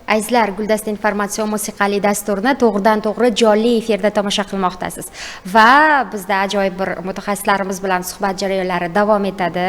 Azizlar, Guldasta informatsion musiqali dasturni to'g'ridan-to'g'ri jonli efirda tomosha qilmoqdasiz va bizda ajoyib bir mutaxassislarimiz bilan suhbat jarayonlari davom etadi.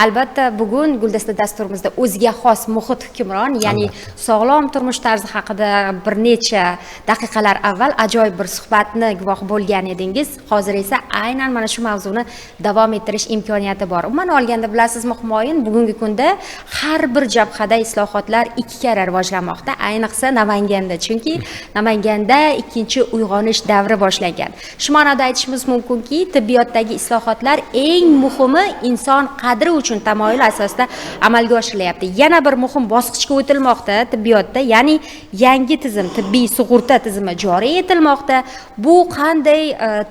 Albatta, bugun Guldasta dasturimizda o'ziga xos muhit hukmron, ya'ni sog'lom turmush tarzi haqida bir necha daqiqalar avval ajoyib bir suhbatni guvohi bo'lgan edingiz. Hozir esa aynan mana shu mavzuni davom ettirish imkoniyati bor. Umuman olganda bilasizmi, Humoyun, bugungi kunda har bir jabhada islohotlar ikki karra rivojlanmoqda. Ayniqsa Namanganda, chunki Namanganda ikkinchi uyg'onish davri boshlangan. Shu ma'noda aytishimiz mumkinki, tibbiyotdagi islohotlar eng muhimi inson qadri uchun tamoyil asosida amalga oshirilyapti. Yana bir muhim bosqichga o'tilmoqda tibbiyotda, ya'ni yangi tizim, tibbiy sug'urta tizimi joriy etilmoqda. Bu qanday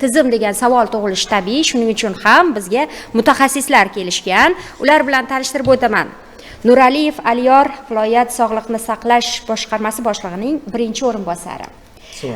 tizim degan savol tug'ilishi tabiiy. Shuning uchun ham bizga mutaxassislar kelishgan. Ular bilan tanishtirib o'taman. Nuraliyev Aliyor viloyat sog'liqni saqlash boshqarmasi boshlig'ining birinchi o'rinbosari.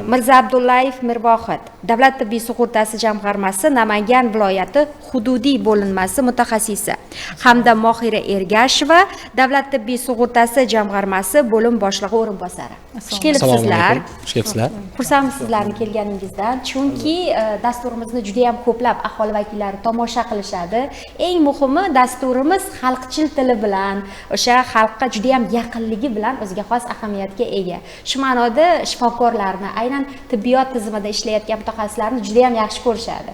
Mirza Abdullayev Mirvohid, Davlat tibbiy sug'urtasi jamg'armasi Namangan viloyati hududiy bo'linmasi mutaxassisi hamda Mohira Ergasheva, Davlat tibbiy sug'urtasi jamg'armasi bo'lim boshlig'i o'rinbosari. Xush kelibsizlar. Xush kelibsizlar. Xursandmiz sizlarni kelganingizdan, chunki dasturimizni juda ham ko'plab aholi vakillari tomosha qilishadi. Eng muhimi, dasturimiz xalqchil tili bilan, o'sha xalqqa juda ham yaqinligi bilan o'ziga xos ahamiyatga ega. Shu ma'noda shifokorlarni, aynan tibbiyot tizimida ishlayotgan mutaxassislarni juda ham yaxshi ko'rishadi.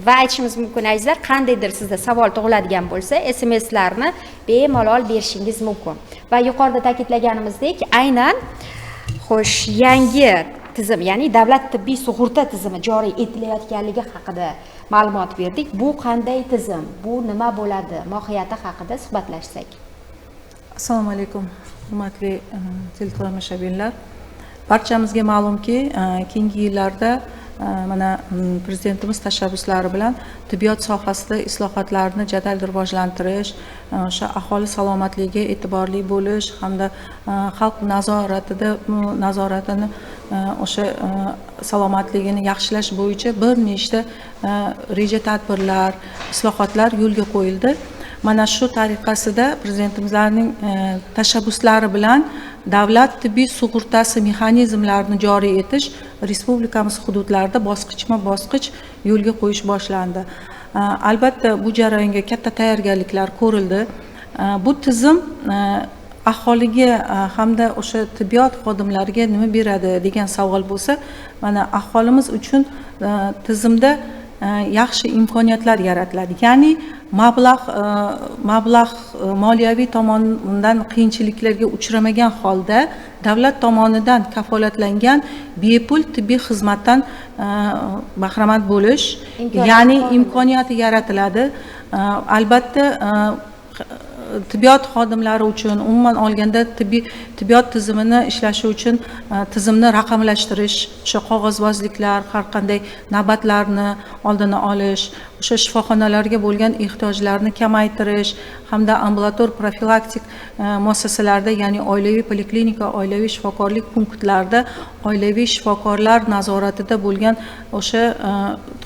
Va aytishimiz mumkin, azizlar, qandaydir sizda savol tug'iladigan bo'lsa, SMS-larni bemalol berishingiz mumkin. Va yuqorida ta'kidlaganimizdek, aynan xo'sh, yangi tizim, ya'ni davlat tibbiy sug'urta tizimi joriy etilayotganligi haqida ma'lumot berdik. Bu qanday tizim? Bu nima bo'ladi? Mohiyati haqida suhbatlashsak. Assalomu alaykum, hurmatli teletomoshabinlar. Barchamizga ma'lumki, keyingi yillarda mana prezidentimiz tashabbuslari bilan tibbiyot sohasida islohotlarni jadal rivojlantirish, o'sha aholi salomatligiga e'tiborli bo'lish hamda xalq nazoratini o'sha salomatligini yaxshilash bo'yicha bir nechta reja tadbirlar, islohotlar yo'lga qo'yildi. Mana shu tariqasida prezidentimizning tashabbuslari bilan davlat tibbiy sug'urtasi mexanizmlarini joriy etish respublikamiz hududlarida bosqichma-bosqich yo'lga qo'yish boshlandi. Albatta, bu jarayonga katta tayyorgarliklar ko'rildi. Bu tizim aholiga hamda o'sha tibbiyot xodimlariga nima beradi degan savol bo'lsa, mana aholimiz uchun tizimda yaxshi imkoniyatlar yaratiladi. Ya'ni mablag' moliyaviy tomonidan qiyinchiliklarga uchramagan holda davlat tomonidan kafolatlangan bepul tibbiy xizmatdan bahramand bo'lish, ya'ni imkoniyati yaratiladi. Albatta, tibbiyot xodimlari uchun, umuman olganda tibbiyot tizimini ishlashi uchun tizimni raqamlashtirish, o'sha qog'ozbozliklar, har qanday navbatlarni oldini olish, o'sha shifoxonalarga bo'lgan ehtiyojlarni kamaytirish hamda ambulator profilaktik muassasalarda, ya'ni oilaviy poliklinika, oilaviy shifokorlik punktlarida oilaviy shifokorlar nazoratida bo'lgan o'sha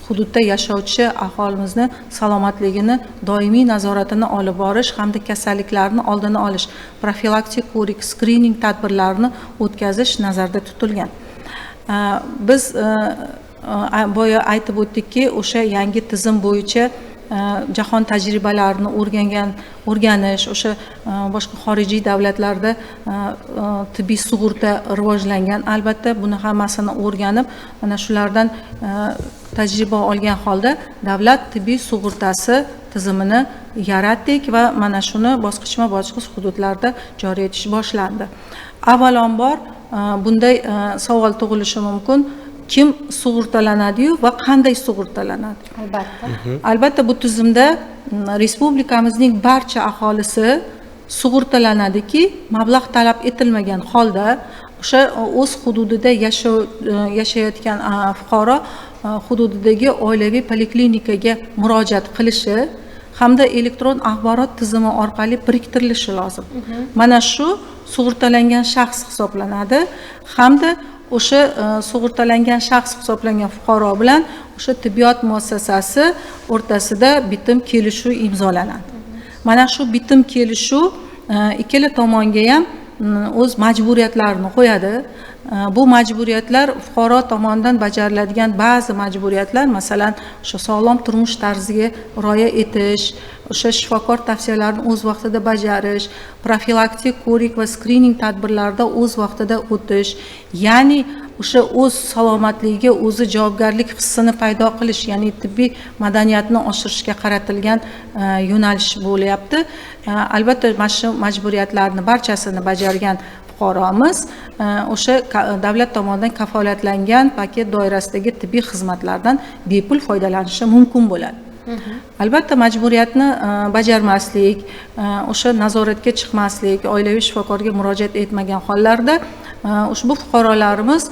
hududda yashovchi aholimizni salomatligini doimiy nazoratini olib borish hamda kasalliklarni oldini olish, profilaktik ko'rik, skrining tadbirlarini o'tkazish nazarda tutilgan. Biz boya aytib o'tdikki, o'sha yangi tizim bo'yicha jahon tajribalarini o'rganish, o'sha boshqa xorijiy davlatlarda tibbiy sug'urta rivojlangan. Albatta, buni hammasini o'rganib, mana shulardan tajriba olgan holda davlat tibbiy sug'urtasi tizimini yaratdik va mana shuni bosqichma-bosqich hududlarda joriy etish boshlandi. Avvalambor bunday savol tug'ilishi mumkin: kim sug'urtalanadi-yu va qanday sug'urtalanadi? Albatta, bu tizimda respublikamizning barcha aholisi sug'urtalanadiki, mablag' talab etilmagan holda o'sha o'z hududida yashayotgan fuqaro hududidagi oilaviy poliklinikaga murojaat qilishi hamda elektron axborot tizimi orqali biriktirilishi lozim. Mana shu sug'urtalangan shaxs hisoblanadi hamda o'sha sug'urtalangan shaxs hisoblangan fuqaro bilan o'sha tibbiyot muassasasi o'rtasida bitim kelishuv imzolanadi. Mana shu bitim kelishuv ikkala tomonga ham o'z majburiyatlarini qo'yadi. Bu majburiyatlar fuqaro tomonidan bajariladigan ba'zi majburiyatlar, masalan, o'sha sog'lom turmush tarziga rioya etish, o'sha shifokor tavsiyalarini o'z vaqtida bajarish, profilaktik ko'rik va skrining tadbirlarida o'z vaqtida o'tish, ya'ni o'sha o'z salomatligiga o'zi javobgarlik hissini paydo qilish, ya'ni tibbiy madaniyatni oshirishga qaratilgan yo'nalish bo'lyapti. Albatta mana shu majburiyatlarni barchasini bajargan fuqaromiz o'sha davlat tomonidan kafolatlangan paket doirasidagi tibbiy xizmatlardan bepul foydalanishi mumkin bo'ladi. Albatta majburiyatni bajarmaslik, o'sha nazoratga chiqmaslik, oilaviy shifokorga murojaat etmagan hollarda ushbu fuqarolarimiz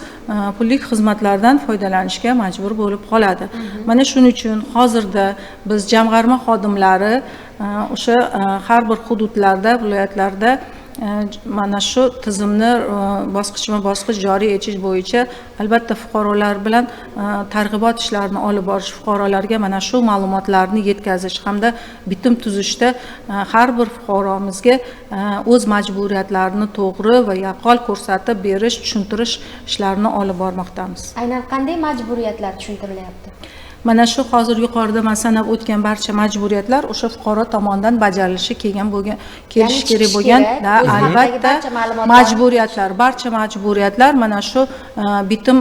pullik xizmatlardan foydalanishga majbur bo'lib qoladi. Mana shuning uchun hozirda biz jamg'arma xodimlari o'sha har bir hududlarda, viloyatlarda mana shu tizimni bosqichma-bosqich joriy etish bo'yicha albatta fuqarolar bilan targ'ibot ishlarini olib borish, fuqarolarga mana shu ma'lumotlarni yetkazish hamda bitim tuzishda har bir fuqaromizga o'z majburiyatlarini to'g'ri va yaqqol ko'rsatib berish, tushuntirish ishlarini olib bormoqdamiz. Aynan qanday majburiyatlar tushuntirilyapti? Mana shu hozir yuqorida man sanab o'tgan barcha majburiyatlar o'sha fuqaro tomonidan bajarilishi kelishi kerak bo'lgan albatta majburiyatlar, barcha majburiyatlar mana shu bitim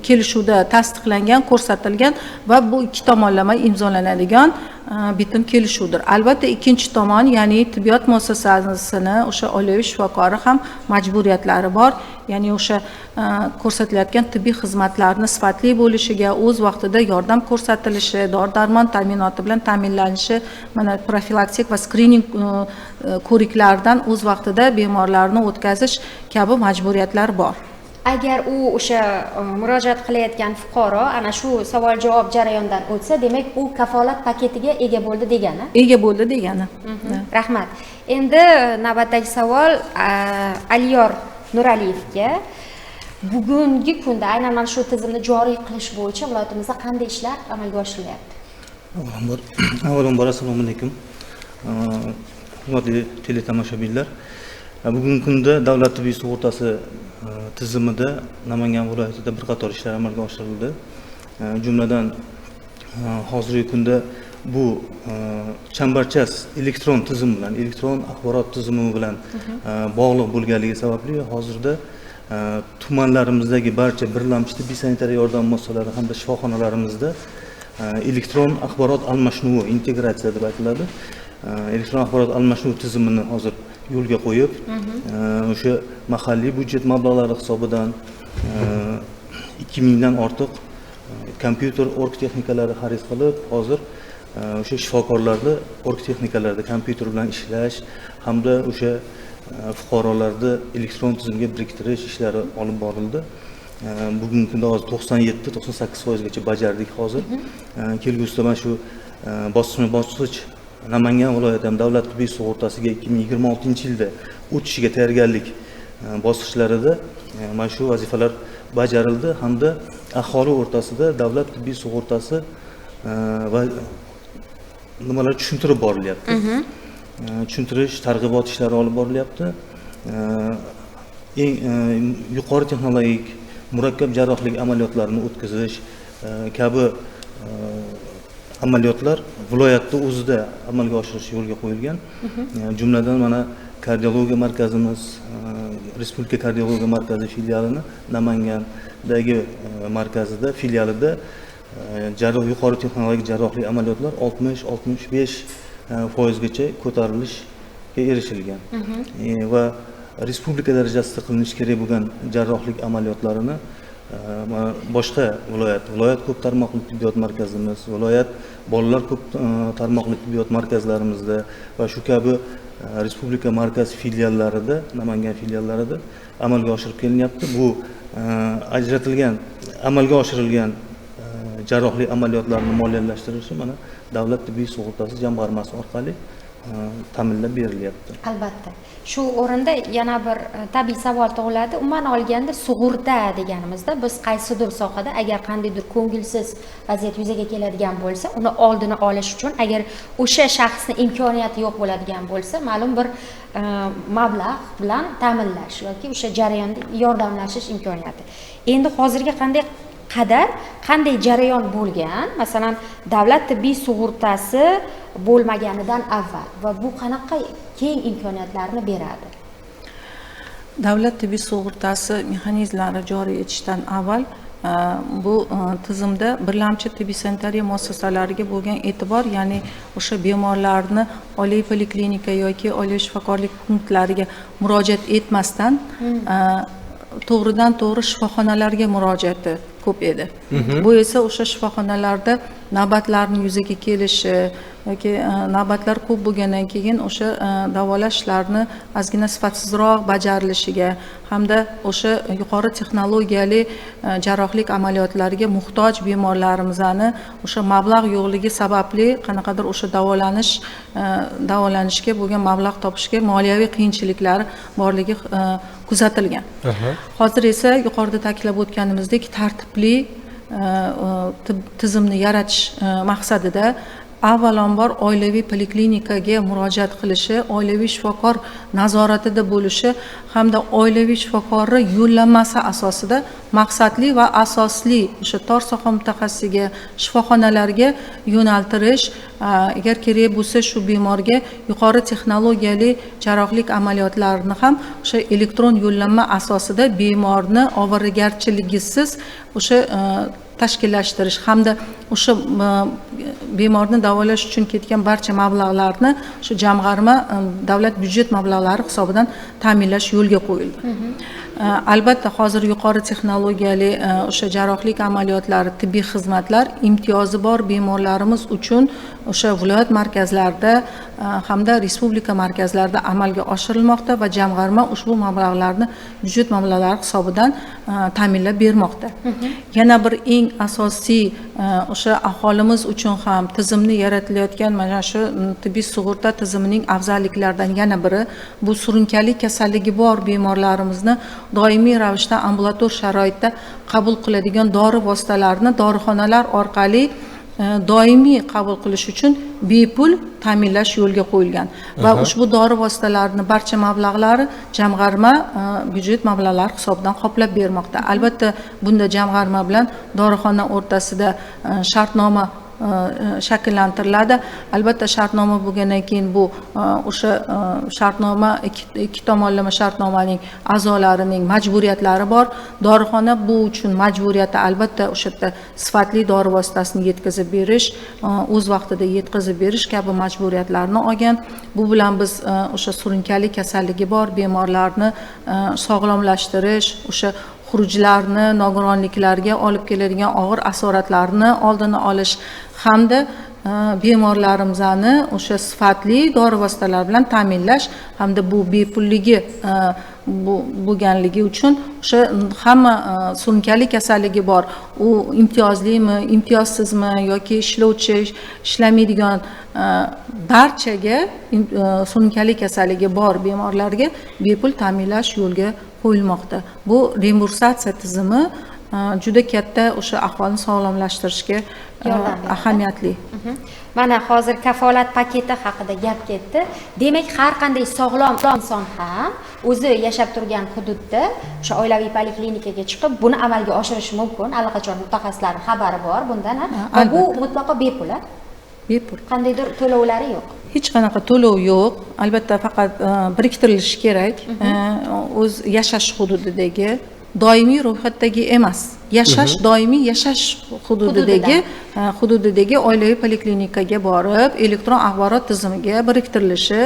kelishuvda tasdiqlangan, ko'rsatilgan va bu ikki tomonlama imzolanadigan bitim kelishuvdir. Albatta ikkinchi tomon, ya'ni tibbiyot muassasasini o'sha oilaviy shifokori ham majburiyatlari bor. Ya'ni o'sha ko'rsatilayotgan tibbiy xizmatlarni sifatli bo'lishiga, o'z vaqtida yordam ko'rsatilishi, dori-darmon ta'minoti bilan ta'minlanishi, mana profilaktik va skrining ko'riklardan o'z vaqtida bemorlarni o'tkazish kabi majburiyatlar bor. Agar u o'sha murojaat qilayotgan fuqaro ana shu savol-javob jarayondan o'tsa, demak u kafolat paketiga ega bo'ldi degani. Ega bo'ldi degani. Rahmat. Endi navbatdagi savol Aliyor Nuraliyevga. Bugungi kunda aynan mana shu tizimni joriy qilish bo'yicha viloyatimizda qanday ishlar amalga oshirilyapti? Avvalambor assalomu alaykum. Hurmatli teletomoshabinlar. Bugungi kunda davlat tibbiy sug'urtasi tizimida Namangan viloyatida bir qator ishlar amalga oshirildi. Jumladan hozirgi kunda bu chambarchas elektron tizim bilan, elektron axborot tizimi bilan bog'liq bo'lganligi sababli hozirda tumanlarimizdagi barcha birlamchi tibbiy sanitariya yordam muassasalari hamda shifoxonalarimizda elektron axborot almashinuvi, integratsiya deb aytiladi. Elektron axborot almashinuv tizimini hozir yo'lga qo'yib, o'sha mahalliy byudjet mablag'lari hisobidan 2000 dan ortiq kompyuter org texnikalari xarid qilib, hozir o'sha shifokorlarni org texnikalarida kompyuter bilan ishlash hamda o'sha fuqarolarni elektron tizimga biriktirish ishlari olib borildi. Bugungi kunda hozir 97-98% gacha bajardik hozir. Kelgusida mana shu bosqich Namangan viloyati davlat tibbiy sug'urtasiga 2026-yilda o'tishiga tayyorgarlik bosqichlarida mana shu vazifalar bajarildi hamda aholi o'rtasida davlat tibbiy sug'urtasi va nimalar tushuntirib borilyapti. Tushuntirish, targ'ibot ishlari olib borilyapti. Eng yuqori texnologik murakkab jarrohlik amaliyotlarini o'tkazish kabi amaliyotlar viloyatda o'zida amalga oshirish yo'lga qo'yilgan. Jumladan mana kardiologiya markazimiz, Respublika kardiologiya markazi filialini Namangandagi markazida, filialida yuqori texnologik jarrohlik amaliyotlar 60-65% gacha ko'tarilishga erishilgan. Va respublika darajasida qilinishi kerak bo'lgan jarrohlik amaliyotlarini boshqa viloyat ko'p tarmoqli tibbiyot markazimiz, viloyat bolalar ko'p tarmoqli tibbiyot markazlarimizda va shu kabi respublika markaz filiallarida, Namangan filiallarida amalga oshirib kelinyapti. Bu ajratilgan, amalga oshirilgan jarrohlik amaliyotlarini moliyalashtirilishi mana davlat tibbiy sug'urtasi jamg'armasi orqali ta'minlab berilyapti. Albatta. Shu o'rinda yana bir tabiiy savol tug'iladi. Umuman olganda sug'urta deganimizda biz qaysidir sohada agar qandaydir ko'ngilsiz vaziyat yuzaga keladigan bo'lsa, uni oldini olish uchun agar o'sha shaxsni imkoniyati yo'q bo'ladigan bo'lsa, ma'lum bir mablag' bilan ta'minlash yoki o'sha jarayonda yordamlashish imkoniyati. Endi hozirga qanday jarayon bo'lgan? Masalan, davlat tibbiy sug'urtasi bo'lmaganidan avval va bu qanaqa keng imkoniyatlarni beradi? Davlat tibbiy sug'urtasi mexanizmlari joriy etishdan avval bu tizimda birlamchi tibbiy sanitariya muassasalariga bo'lgan e'tibor, ya'ni o'sha bemorlarni oliy poliklinika yoki oliy shifokorlik punktlariga murojaat etmasdan to'g'ridan to'g'ri shifoxonalarga murojaati ko'p edi. Bu esa o'sha shifoxonalarda navbatlarning yuzaga kelishi yoki navbatlar ko'p bo'lgandan keyin o'sha davolash ishlarini ozgina sifatsizroq bajarilishiga hamda o'sha yuqori texnologiyali jarrohlik amaliyotlariga muhtoj bemorlarimizni o'sha mablag' yo'qligi sababli qanaqadir o'sha davolanishga bo'lgan mablag' topishga moliyaviy qiyinchiliklar borligi kuzatilgan. Hozir esa yuqorida ta'kidlab o'tganimizdek tartibli tizimni yaratish maqsadida avvalambor oilaviy poliklinikaga murojaat qilishi, oilaviy shifokor nazoratida bo'lishi hamda oilaviy shifokori yo'llanmasi asosida maqsadli va asosli o'sha tor soha mutaxassisiga, shifoxonalarga yo'naltirish, agar kerak bo'lsa shu bemorga yuqori texnologiyali jarrohlik amaliyotlarini ham o'sha elektron yo'llanma asosida bemorni ovoragarchiligisiz o'sha tashkillashtirish hamda o'sha bemorni davolash uchun ketgan barcha mablag'larni shu jamg'arma davlat byudjet mablag'lari hisobidan ta'minlash yo'lga qo'yildi. Albatta hozir yuqori texnologiyali o'sha jarrohlik amaliyotlari, tibbiy xizmatlar imtiyozi bor bemorlarimiz uchun o'sha viloyat markazlarida hamda respublika markazlarida amalga oshirilmoqda va jamg'arma ushbu mablag'larni byudjet mablag'lari hisobidan ta'minlab bermoqda. Yana bir eng asosiy o'sha aholimiz uchun ham tizimni yaratilayotgan mana shu tibbiy sug'urta tizimining afzalliklaridan yana biri bu surunkali kasalligi bor bemorlarimizni doimiy ravishda ambulator sharoitda qabul qiladigan dori vositalarini dorixonalar orqali doimiy qabul qilish uchun bepul ta'minlash yo'lga qo'yilgan va ushbu dori vositalarini barcha mablag'lari jamg'arma byudjet mablag'lari hisobidan qoplab bermoqda. Albatta bunda jamg'arma bilan dorixona o'rtasida shartnoma shakllantiriladi. Albatta shartnoma bo'lgandan keyin bu o'sha shartnoma ikki tomonlama shartnomaning a'zolarining majburiyatlari bor. Dorixona bu uchun majburiyati albatta o'sha yerda sifatli dori vositasini yetkazib berish, o'z vaqtida yetkazib berish kabi majburiyatlarni olgan. Bu bilan biz o'sha surunkali kasalligi bor bemorlarni sog'lomlashtirish, o'sha xurujlarni, nogironliklarga olib keladigan og'ir asoratlarni oldini olish hamda bemorlarimizni o'sha sifatli dori vositalar bilan ta'minlash hamda bu bepulligi bo'lganligi uchun o'sha hamma surunkali kasalligi bor, u imtiyozlimi, imtiyozsizmi yoki ishlovchi, ishlamaydigan barchaga surunkali kasalligi bor bemorlarga bepul ta'minlash yo'lga qo'yilmoqda. Bu reimbursatsiya tizimi juda katta o'sha ahvolni sog'lomlashtirishga ahamiyatli. Mana hozir kafolat paketi haqida gap ketdi. Demak, har qanday sog'lom inson ham o'zi yashab turgan hududda o'sha oilaviy poliklinikaga chiqib buni amalga oshirishi mumkin. Allaqachon mutaxassislarning xabari bor bundan va bu mutlaqo bepul. Bepul. Qandaydir to'lovlari yo'q. Hech qanaqa to'lov yo'q. Albatta faqat biriktirilishi kerak. O'z yashash hududidagi doimiy ro'yxatdagi emas, doimiy yashash hududidagi oilaviy poliklinikaga borib, elektron axborot tizimiga biriktirilishi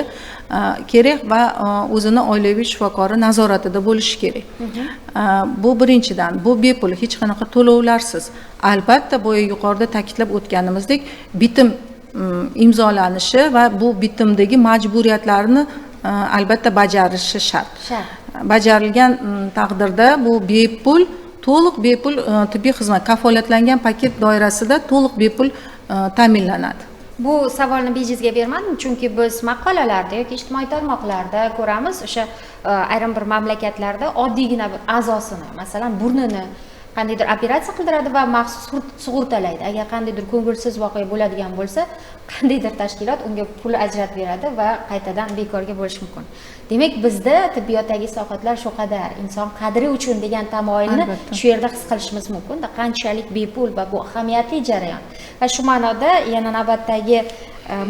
kerak va o'zini oilaviy shifokori nazoratida bo'lishi kerak. Bu birinchidan, bu bepul, hech qanaqa to'lovlarsiz. Albatta, bo'yi yuqorida ta'kidlab o'tganimizdek, bitim imzolanishi va bu bitimdagi majburiyatlarni albatta bajarishi shart. Bajarilgan taqdirda bu bepul, to'liq bepul tibbiy xizmat kafolatlangan paket doirasida to'liq bepul ta'minlanadi. Bu savolni bejizga bermadim, chunki biz maqolalarda yoki ijtimoiy tarmoqlarda ko'ramiz o'sha ayrim bir mamlakatlarda oddiygina bir a'zosini, masalan, burnini qandaydir operatsiya qildiradi va maxsus sug'urtalaydi. Agar qandaydir ko'ngilsiz voqea bo'ladigan bo'lsa, qandaydir tashkilot unga pul ajratib beradi va qaytadan bekorga bo'lishi mumkin. Demak, bizda tibbiyotdagi islohotlar shu qadar inson qadri uchun degan tamoyilni shu yerda his qilishimiz mumkin. Qanchalik bepul va bu ahamiyatli jarayon. Va shu ma'noda yana navbatdagi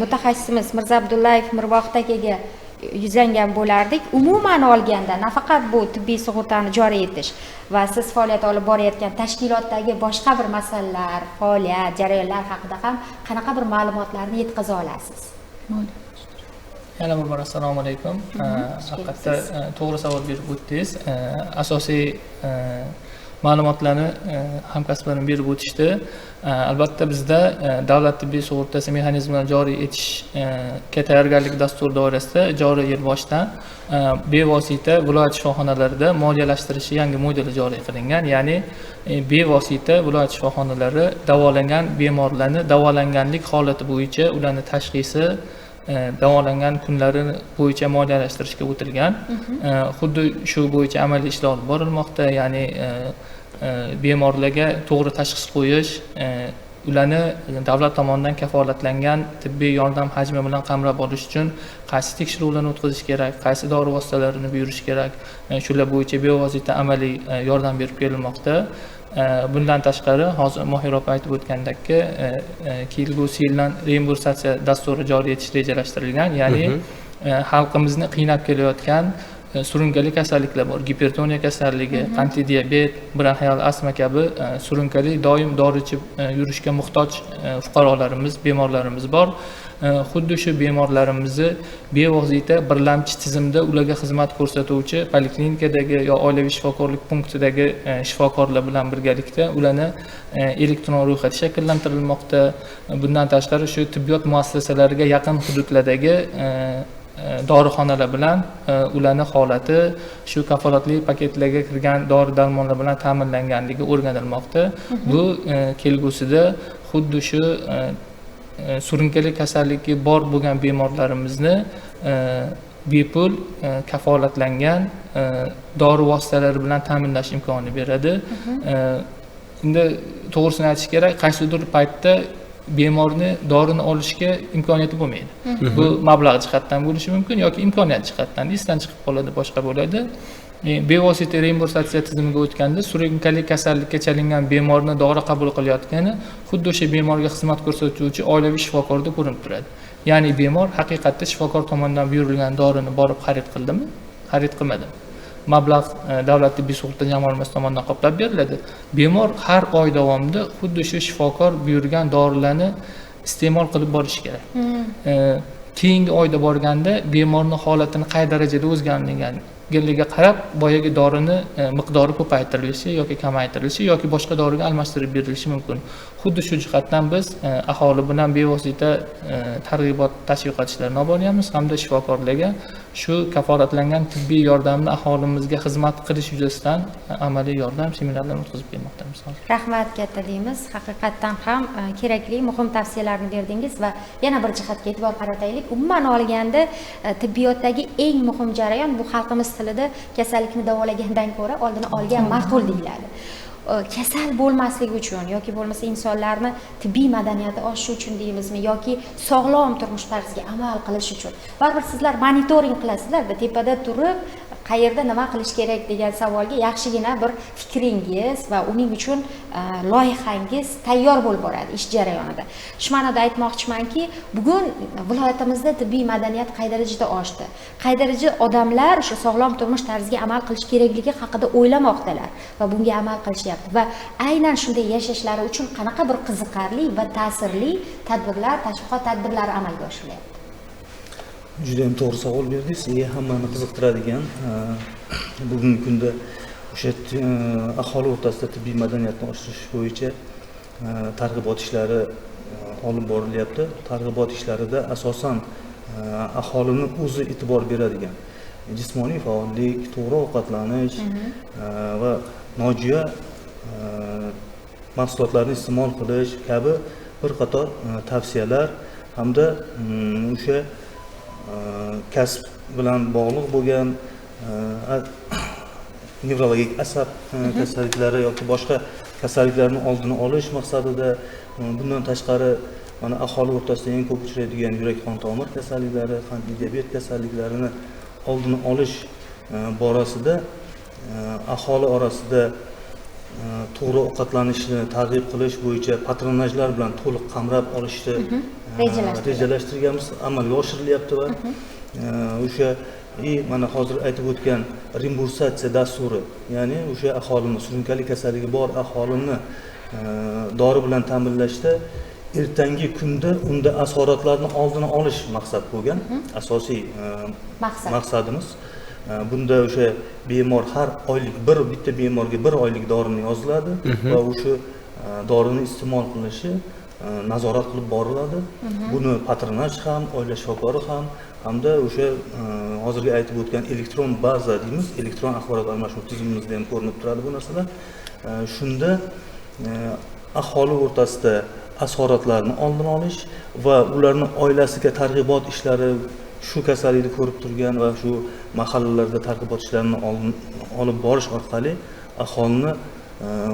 mutaxassisimiz Mirza Abdullayev Mirvohid akaga yuzlangan bo'lardik. Umuman olganda nafaqat bu tibbiy sug'urtani joriy etish va siz faoliyat olib borayotgan tashkilotdagi boshqa bir masalalar, faoliyat, jarayonlar haqida ham qanaqa bir ma'lumotlarni yetkaza olasiz? Yana bir bora assalomu alaykum. Haqiqatda to'g'ri savol berib o'tdingiz. Asosiy ma'lumotlarni hamkasblarim berib o'tishdi. Albatta bizda davlat tibbiy sug'urtasi mexanizmlarini joriy etishga tayyorgarlik dasturi doirasida joriy yil boshidan bevosita viloyat shifoxonalarida moliyalashtirishni yangi modeli joriy qilingan. Ya'ni bevosita viloyat shifoxonalari davolangan bemorlarni davolanganlik holati bo'yicha ularni tashxisi davolangan kunlari bo'yicha moliyalashtirishga o'tilgan. Xuddi shu bo'yicha amaliy ishlar olib borilmoqda. Ya'ni bemorlarga to'g'ri tashxis qo'yish, ularni davlat tomonidan kafolatlangan tibbiy yordam hajmi bilan qamrab olish uchun qaysi tekshiruvlarni o'tkazish kerak, qaysi dori vositalarini buyurish kerak, shular bo'yicha bevosita amaliy yordam berib kelinmoqda. Bundan tashqari hozir Mohira opa aytib o'tgandek, kelgusi yildan reimbursatsiya dasturi joriy etish rejalashtirilgan. Ya'ni xalqimizni qiynab kelayotgan surunkali kasalliklar bor. Gipertoniya kasalligi, qandli diabet, bronxial astma kabi surunkali doim dori ichib yurishga muhtoj fuqarolarimiz, bemorlarimiz bor. Xuddi shu bemorlarimizni bevosita birlamchi tizimda ularga xizmat ko'rsatuvchi poliklinikadagi yo oilaviy shifokorlik punktidagi shifokorlar bilan birgalikda ularni elektron ro'yxati shakllantirilmoqda. Bundan tashqari shu tibbiyot muassasalariga yaqin hududlardagi dorixonalar bilan ularni holati shu kafolatli paketlarga kirgan dori-darmonlar bilan ta'minlanganligi o'rganilmoqda. Bu kelgusida xuddi shu surunkali kasalligi bor bo'lgan bemorlarimizni bepul kafolatlangan dori vositalari bilan ta'minlash imkonini beradi. Endi to'g'risini aytish kerak, qaysidir paytda bemorni dorini olishga imkoniyati bo'lmaydi. Bu mablag' jihatdan bo'lishi mumkin yoki imkoniyat jihatdan esdan chiqib qoladi, boshqa bo'ladi. Bevosita reimbursatsiya tizimiga o'tganda surunkali kasallikka chalingan bemorni dori qabul qilayotgani xuddi o'sha bemorga xizmat ko'rsatuvchi oilaviy shifokorda ko'rinib turadi. Ya'ni bemor haqiqatda shifokor tomonidan buyurilgan dorini borib xarid qildimi, xarid qilmadimi? Mablag' davlat tibbiy sug'urta jamg'armasi tomonidan qoplab beriladi. Bemor har oy davomida xuddi shu shifokor buyurgan dorilarni iste'mol qilib borishi kerak. Keyingi oyda borganda bemorning holatini qay darajada o'zgarganiga qarab boyagi dorini miqdori ko'paytirilishi yoki kamaytirilishi yoki boshqa doriga almashtirib berilishi mumkin. Xuddi shu jihatdan biz aholi bilan bevosita targ'ibot tashviqot ishlarini olib boryapmiz hamda shifokorlarga shu kafolatlangan tibbiy yordamni aholimizga xizmat qilish yuzasidan amaliy yordam seminarlarini o'tkazib kelmoqdamiz. Rahmat katta deymiz. Haqiqatdan ham kerakli muhim tavsiyalarni berdingiz va yana bir jihatga e'tibor qarataylik. Umuman olganda tibbiyotdagi eng muhim jarayon bu xalqimiz tilida kasallikni davolagandan ko'ra oldini olgan ma'qul deyiladi. Kasal bo'lmasligi uchun yoki bo'lmasa insonlarni tibbiy madaniyati oshishi uchun deymizmi yoki sog'lom turmush tarziga amal qilish uchun. Baribir sizlar monitoring qilasizlar-da, tepada turib qayerda nima qilish kerak degan savolga yaxshigina bir fikringiz va uning uchun loyihangiz tayyor bo'lib boradi ish jarayonida. Shu ma'noda aytmoqchimanki, bugun viloyatimizda tibbiy madaniyat qay darajada oshdi, qay darajada odamlar o'sha sog'lom turmush tarziga amal qilish kerakligi haqida o'ylamoqdalar va bunga amal qilishyapti va aynan shunday yashashlari uchun qanaqa bir qiziqarli va ta'sirli tadbirlar, tashviqot tadbirlari amalga oshirilyapti. Juda ham to'g'ri savol berdingiz. Hammani qiziqtiradigan bugungi kunda o'sha aholi o'rtasida tibbiy madaniyatni oshirish bo'yicha targ'ibot ishlari olib borilyapti. Targ'ibot ishlarida asosan aholini o'zi e'tibor beradigan jismoniy faollik, to'g'ri ovqatlanish va nojo'ya mahsulotlarni iste'mol qilish kabi bir qator tavsiyalar hamda o'sha kasb bilan bog'liq bo'lgan nevrologik asab kasalliklari yoki boshqa kasalliklarni oldini olish maqsadida, bundan tashqari mana aholi o'rtasida eng ko'p uchraydigan yurak qon tomir kasalliklari, qandli diabet kasalliklarini oldini olish borasida aholi orasida to'g'ri ovqatlanishni targ'ib qilish bo'yicha patronajlar bilan to'liq qamrab olishni rejalashtirganmiz, amalga oshirilyapti va o'sha mana hozir aytib o'tgan reimbursatsiya dasturi, ya'ni o'sha aholini, surunkali kasalligi bor aholini dori bilan ta'minlashda ertangi kunda unda asoratlarni oldini olish maqsad bo'lgan asosiy maqsadimiz. Bunda o'sha bemor har oylik bitta bemorga 1 oylik dorini yoziladi va o'sha dorini iste'mol qilishi nazorat qilib boriladi. Buni patronaj ham, oila shifokori ham hamda o'sha hozirgi aytib o'tgan elektron baza deymiz, elektron axborot almashuv tizimimizda ham ko'rinib turadi bu narsalar. Shunda aholi o'rtasida asoratlarni oldini olish va ularning oilasiga targ'ibot ishlari, shu kasallikni ko'rib turgan va shu mahallalarda targ'ibot ishlarini olib borish orqali aholini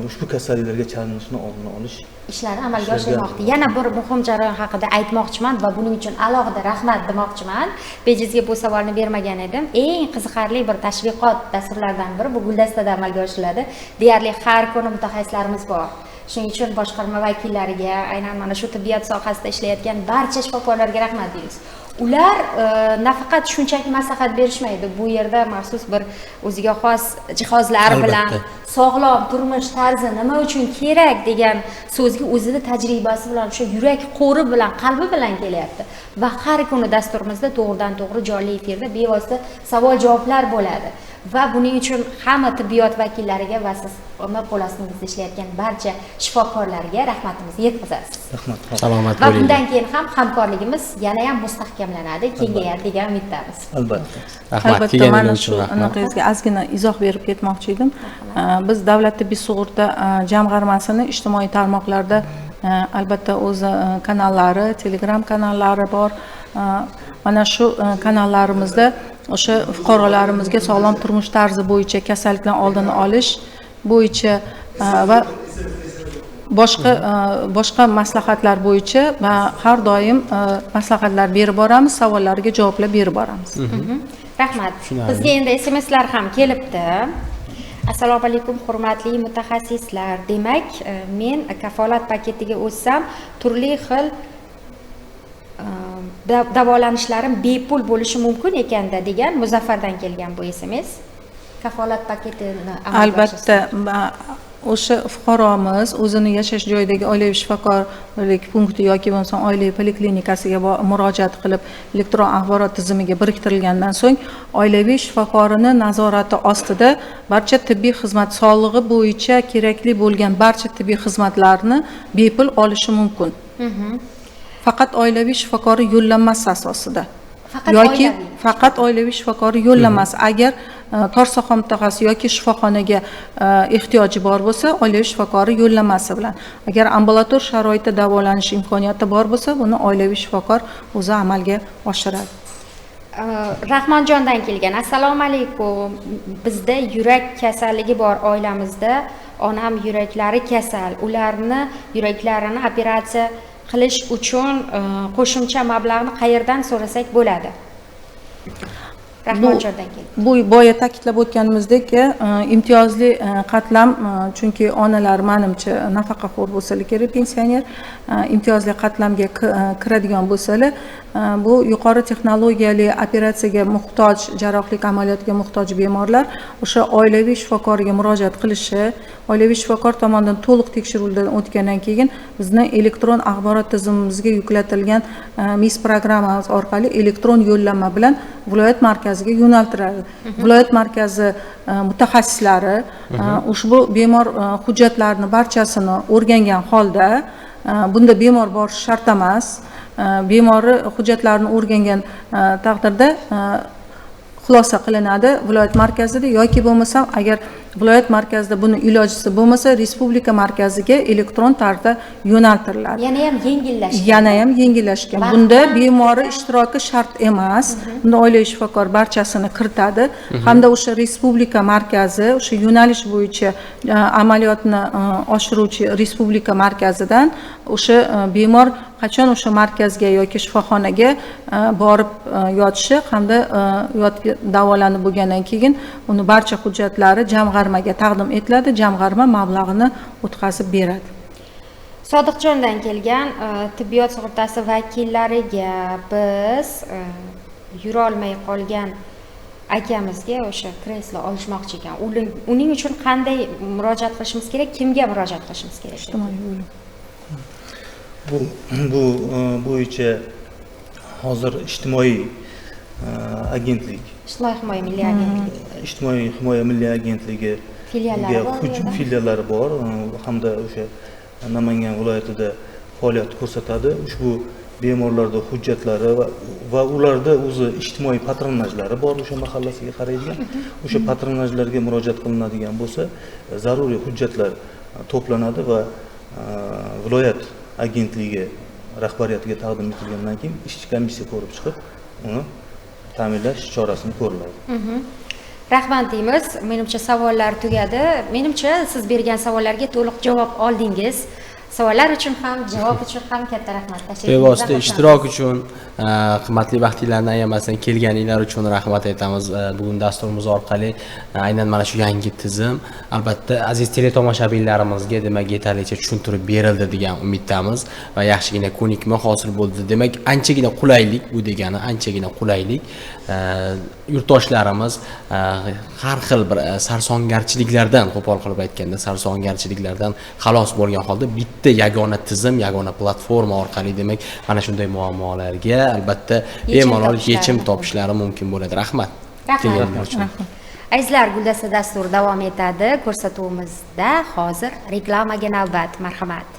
ushbu kasalliklarga chalinishini oldini olish ishlari amalga oshirilmoqda. Yana bir muhim jarayon haqida aytmoqchiman va buning uchun alohida rahmat demoqchiman. Bejizga bu savolni bermagan edim. Eng qiziqarli bir tashviqot dasturlaridan biri bu Guldastada amalga oshiriladi. Deyarli har kuni mutaxassislarimiz bor. Shuning uchun boshqarma vakillariga, aynan mana shu tibbiyot sohasida ishlayotgan barcha shifokorlarga rahmat deymiz. Ular nafaqat shunchaki maslahat berishmaydi. Bu yerda maxsus bir o'ziga xos jihozlar bilan sog'lom turmush tarzi nima uchun kerak degan so'zga o'zini tajribasi bilan, o'sha yurak qo'ri bilan, qalbi bilan kelyapti. Va har kuni dasturimizda to'g'ridan-to'g'ri jonli efirda bevosita savol-javoblar bo'ladi. Va buning uchun hamma tibbiyot vakillariga va siz umr qo'lasingizda ishlayotgan barcha shifokorlarga rahmatimizni yetkazasiz. Rahmat. Salomat Va bo'ling. bundan keyin ham hamkorligimiz yana ham mustahkamlanadi, kengayadi degan umiddamiz. Albatta. Rahmat. Albatta, Kelganingiz mana uchun shu rahmat. anaqangizga ozgina izoh berib ketmoqchi edim. Biz Davlat tibbiy sug'urta jamg'armasini ijtimoiy tarmoqlarda albatta o'z kanallari, Telegram kanallari bor. Mana shu kanallarimizda o'sha fuqarolarimizga sog'lom turmush tarzi bo'yicha kasalliklarni oldini olish bo'yicha va boshqa maslahatlar bo'yicha va har doim maslahatlar berib boramiz, savollarga javoblar berib boramiz. Rahmat. Bizga endi SMSlar ham kelibdi. Assalomu alaykum hurmatli mutaxassislar. Demak, men kafolat paketiga o'tsam, turli xil davolanishlarim bepul bo'lishi mumkin ekanda degan Muzaffardan kelgan bu SMS. Kafolat paketini Albatta, o'sha fuqaromiz o'zini yashash joyidagi oilaviy shifokorlik punkti yoki bo'lmasa oilaviy poliklinikasiga murojaat qilib elektron axborot tizimiga biriktirilgandan so'ng oilaviy shifokorini nazorati ostida barcha tibbiy xizmat sog'lig'i bo'yicha kerakli bo'lgan barcha tibbiy xizmatlarni bepul olishi mumkin. Faqat oilaviy shifokori yo'llanmasi asosida. Yoki faqat oilaviy shifokori yo'llanmasi. Agar tor soha mutaxassisi yoki shifoxonaga ehtiyoji bor bo'lsa, oilaviy shifokori yo'llanmasi bilan. Agar ambulator sharoitda davolanish imkoniyati bor bo'lsa, buni oilaviy shifokor o'zi amalga oshiradi. Rahmonjondan kelgan. Assalomu alaykum. Bizda yurak kasalligi bor oilamizda. Onam yuraklari kasal. Ularni yuraklarini operatsiya qilish uchun qo'shimcha mablag'ni qayerdan so'rasak bo'ladi? Rahmonjondan kelgan. Bu boya ta'kidlab o'tganimizdek, imtiyozli qatlam, chunki onalar menimcha nafaqaxo'r bo'lsalar kerak, pensioner, imtiyozli qatlamga kiradigan bo'lsalar, bu yuqori texnologiyali operatsiyaga muhtoj, jarrohlik amaliyotiga muhtoj bemorlar o'sha oilaviy shifokoriga murojaat qilishi, oilaviy shifokor tomonidan to'liq tekshiruvdan o'tgandan keyin bizni elektron axborot tizimimizga yuklatilgan MIS programmamiz orqali elektron yo'llanma bilan viloyat markaziga yo'naltiradi. Viloyat markazi mutaxassislari ushbu bemor hujjatlarini barchasini o'rgangan holda, bunda bemor borish shart emas, bemorni hujjatlarini o'rgangan taqdirda xulosa qilinadi viloyat markazida yoki bo'lmasa agar viloyat markazida buni ilojisi bo'lmasa respublika markaziga elektron tarzda yo'naltiriladi. Yana ham yengillashgan. Yana ham yengillashgan. Bunda bemorni ishtiroki shart emas. Bunda oilaviy shifokor barchasini kiritadi hamda o'sha respublika markazi o'sha yo'nalish bo'yicha amaliyotni oshiruvchi respublika markazidan o'sha bemor qachon o'sha markazga yoki shifoxonaga borib yotishi hamda davolanib bo'lgandan keyin uni barcha hujjatlari jamg'armaga taqdim etiladi, jamg'arma mablag'ini o'tkazib beradi. Sodiqjondan kelgan tibbiyot sug'urtasi vakillariga biz yura olmay qolgan akamizga o'sha kreslo olishmoqchi ekan. Uning uchun qanday murojaat qilishimiz kerak? Kimga murojaat qilishimiz kerak? Ijtimoiy bo'lim. Bu bo'yicha hozir ijtimoiy agentlik, Ijtimoiy himoya milliy agentligi ijtimoiy himoya milliy agentligi filiallari bor hamda o'sha Namangan viloyatida faoliyat ko'rsatadi. Ushbu bemorlarda hujjatlari va ularda o'zi ijtimoiy patronajlari bor, o'sha mahallasiga qaraydigan. O'sha patronajlarga murojaat qilinadigan bo'lsa, zaruriy hujjatlar to'planadi va viloyat agentligi rahbariyatiga taqdim etilgandan keyin ishchi komissiya ko'rib chiqib, uni ta'minlash chorasini ko'riladi. Rahmat deymiz. Menimcha savollar tugadi. Menimcha siz bergan savollarga to'liq javob oldingiz. Savollar uchun ham, javob uchun ham katta rahmat. Bevosita ishtirok uchun, qimmatli vaqtinglarni ayamasdan kelganinglar uchun rahmat aytamiz. Bugun dasturimiz orqali aynan mana shu yangi tizim albatta aziz teletomoshabinlarimizga demak yetarlicha tushuntirib berildi degan umiddamiz va yaxshigina ko'nikma hosil bo'ldi. Demak, anchagina qulaylik bu degani, anchagina qulaylik. Yurtdoshlarimiz har xil bir sarsongarchiliklardan, qo'pol qilib aytganda, sarsongarchiliklardan xalos bo'lgan holda bitta yagona tizim, yagona platforma orqali demak mana shunday muammolarga albatta bemalol yechim topishlari mumkin bo'ladi. Rahmat. Rahmat. Azizlar, Guldasta dasturi davom etadi. Ko'rsatuvimizda hozir reklamaga navbat. Marhamat.